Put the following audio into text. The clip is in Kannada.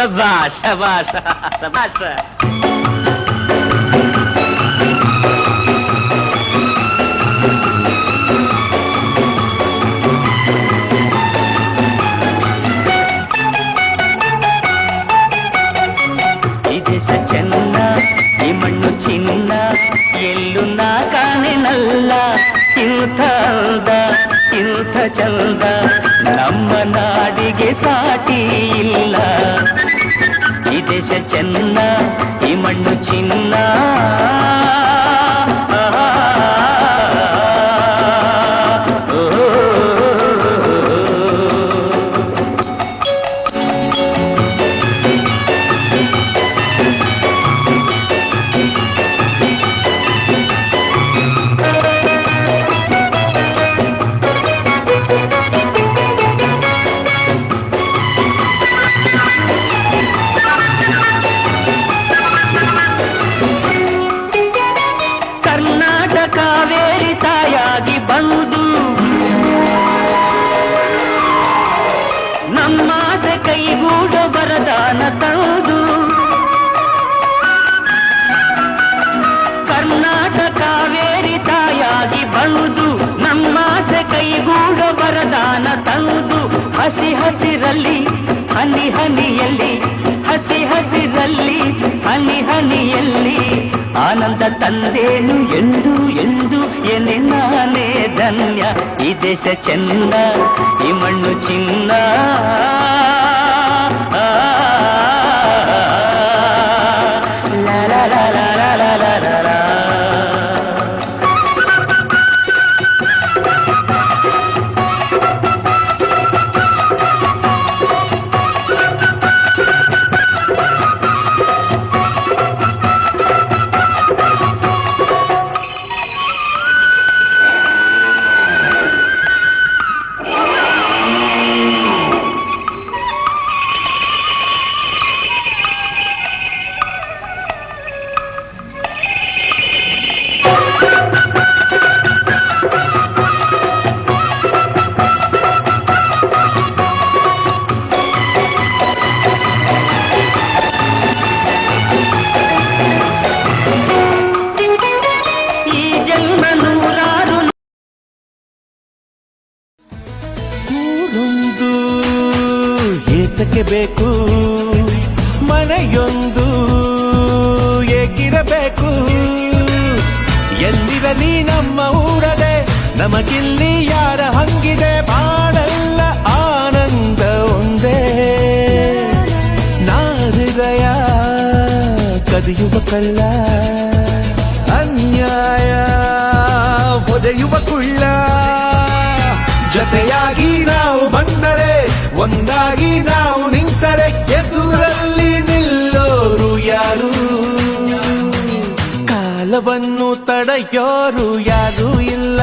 ಶಬಾಷ್ ಶಬಾಷ್ ಶಬಾಷ್. ಈ ದೇಶ ಚೆನ್ನ, ಈ ಮಣ್ಣು ಚಿನ್ನ, ಎಲ್ಲೂ ನಾ ಕಾಣೆನಲ್ಲ. ಇಂಥ ಅಂದ, ಇಂಥ ಚಂದ ನಮ್ಮ ನಾಡಿಗೆ ಸಾಟಿ ಇಲ್ಲ. ಈ ದೇಶ ಚೆನ್ನ, ಈ ಮಣ್ಣು ಚಿನ್ನ. ಕಾವೇರಿ ತಾಯಾಗಿ ಬಂದು ನಮ್ಮಾಸೆ ಕೈಗೂಡ ವರದಾನ ತಂದು. ಕರ್ನಾಟಕ ಕಾವೇರಿ ತಾಯಾಗಿ ಬಂದು ನಮ್ಮಾಸೆ ಕೈಗೂಡ ವರದಾನ ತಂದು. ಹಸಿ ಹಸಿರಲ್ಲಿ ಹನಿ ಹನಿಯಲ್ಲಿ, ಹಸಿ ಹಸಿರಲ್ಲಿ ಹನಿ ಹನಿಯಲ್ಲಿ ಆನಂದ ತಂದೇನು ಎಂದು ಎಂದು ಎನೆ ನಾನೇ ಧನ್ಯ. ಈ ದೇಶ ಚೆನ್ನ, ಈ ಮಣ್ಣು ಚಿನ್ನ. ಲ ಲ ಲ ಲ ಲ ಲ ಲ ಲ. ಊರೊಂದು ಏತಕ್ಕೆ ಬೇಕು, ಮನೆಯೊಂದು ಏಕಿರಬೇಕು. ಎಲ್ಲಿರಲಿ ನಮ್ಮ ಊರದೆ, ನಮಗಿಲ್ಲಿ ಯಾರ ಹಂಗಿದೆ. ಬಾಳೆಲ್ಲ ಆನಂದ ಒಂದೇ. ನಾ ಹೃದಯ ಕದಿಯುವ ಕಳ್ಳ, ಅನ್ಯಾಯ ಒದೆಯುವ ಕುಳ್ಳ. ಜೊತೆಯಾಗಿ ನಾವು ಬಂದರೆ, ಒಂದಾಗಿ ನಾವು ನಿಂತರೆ, ಎದುರಲ್ಲಿ ನಿಲ್ಲೋರು ಯಾರು? ಕಾಲವನ್ನು ತಡೆಯೋರು ಯಾರೂ ಇಲ್ಲ.